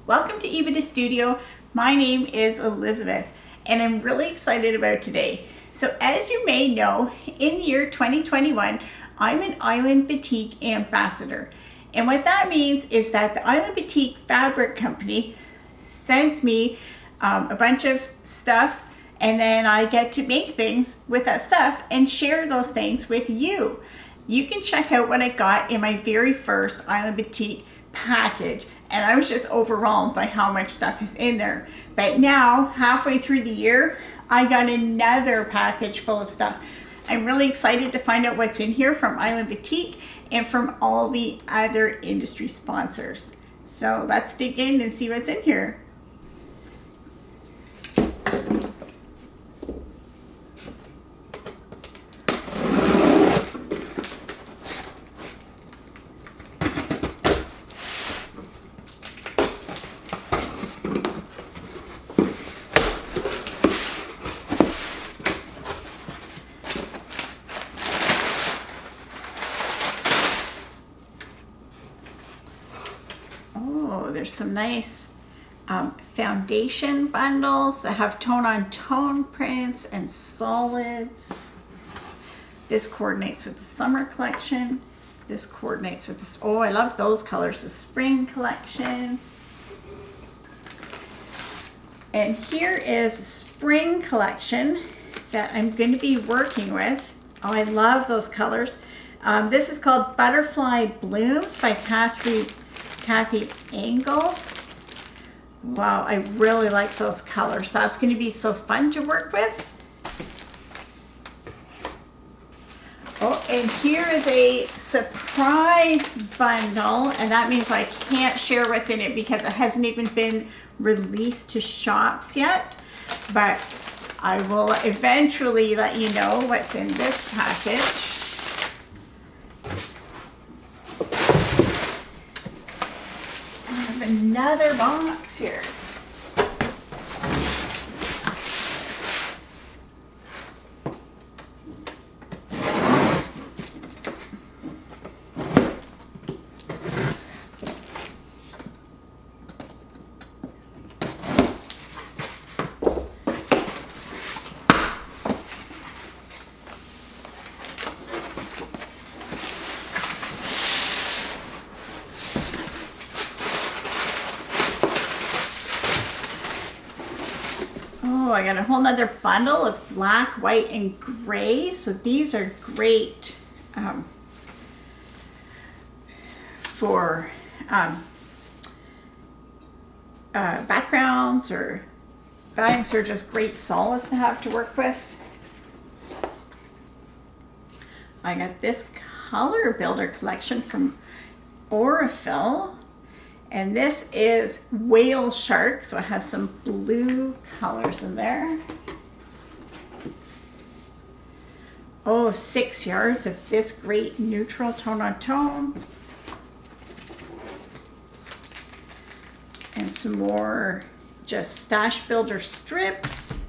Welcome to Eva Studio. My name is Elizabeth and I'm really excited about today. So as you may know, in the year 2021, I'm an Island Batik Ambassador. And what that means is that the Island Batik Fabric Company sends me a bunch of stuff, and then I get to make things with that stuff and share those things with you. You can check out what I got in my very first Island Batik package, and I was just overwhelmed by how much stuff is in there. But now, halfway through the year, I got another package full of stuff. I'm really excited to find out what's in here from Island Batik and from all the other industry sponsors. So let's dig in and see what's in here. Oh, there's some nice foundation bundles that have tone-on-tone prints and solids. This coordinates with the summer collection. This coordinates with this. Oh, I love those colors. The spring collection. And here is a spring collection that I'm going to be working with. Oh, I love those colors. This is called Butterfly Blooms by Kathy Engel. Wow, I really like those colors. That's going to be so fun to work with. Oh, and here is a surprise bundle, and that means I can't share what's in it because it hasn't even been released to shops yet, but I will eventually let you know what's in this package. Another box here. Oh, I got a whole nother bundle of black, white, and gray. So these are great for backgrounds or bags, are just great solids to have to work with. I got this color builder collection from Aurifil. And this is whale shark, so it has some blue colors in there. Oh, 6 yards of this great neutral tone-on-tone. And some more just stash builder strips.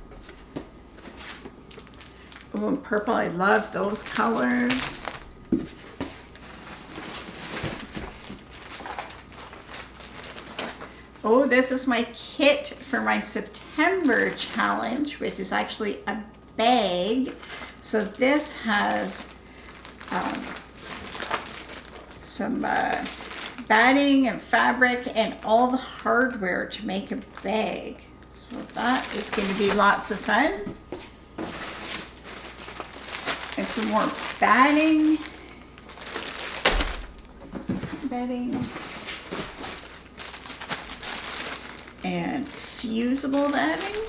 Oh, and purple, I love those colors. Oh, this is my kit for my September challenge, which is actually a bag. So this has some batting and fabric and all the hardware to make a bag. So that is going to be lots of fun. And some more batting. And fusible batting.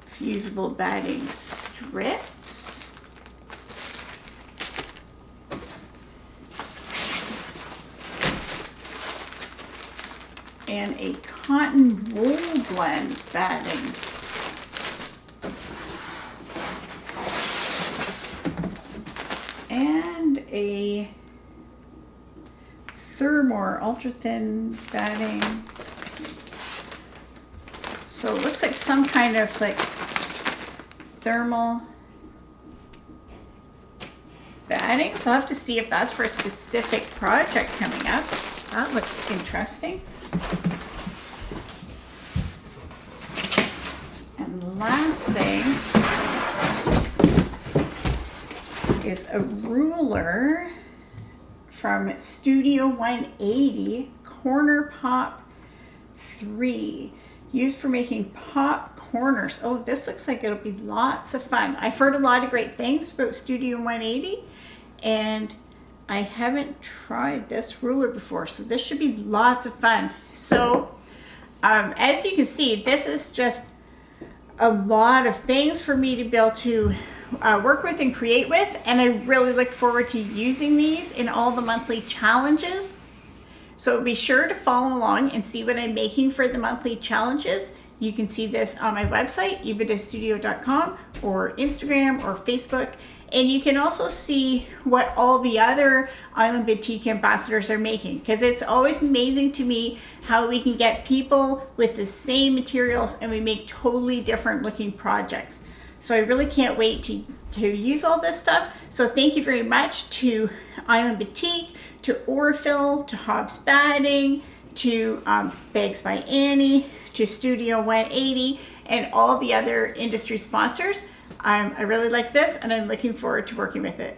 Fusible batting strips. And a cotton wool blend batting. And a Thermore ultra thin batting. So it looks like some kind of like thermal batting. So I'll have to see if that's for a specific project coming up. That looks interesting. And the last thing is a ruler from Studio 180, Corner Pop 3, used for making pop corners. Oh, this looks like it'll be lots of fun. I've heard a lot of great things about Studio 180, and I haven't tried this ruler before, so this should be lots of fun. So as you can see, this is just a lot of things for me to be able to work with and create with, and I really look forward to using these in all the monthly challenges. So be sure to follow along and see what I'm making for the monthly challenges. You can see this on my website, evadastudio.com, or Instagram or Facebook. And you can also see what all the other Island Batik ambassadors are making, because it's always amazing to me how we can get people with the same materials and we make totally different looking projects. So I really can't wait to use all this stuff. So thank you very much to Island Batik, to Orfil, to Hobbs Batting, to Bags by Annie, to Studio 180, and all the other industry sponsors. I really like this, and I'm looking forward to working with it.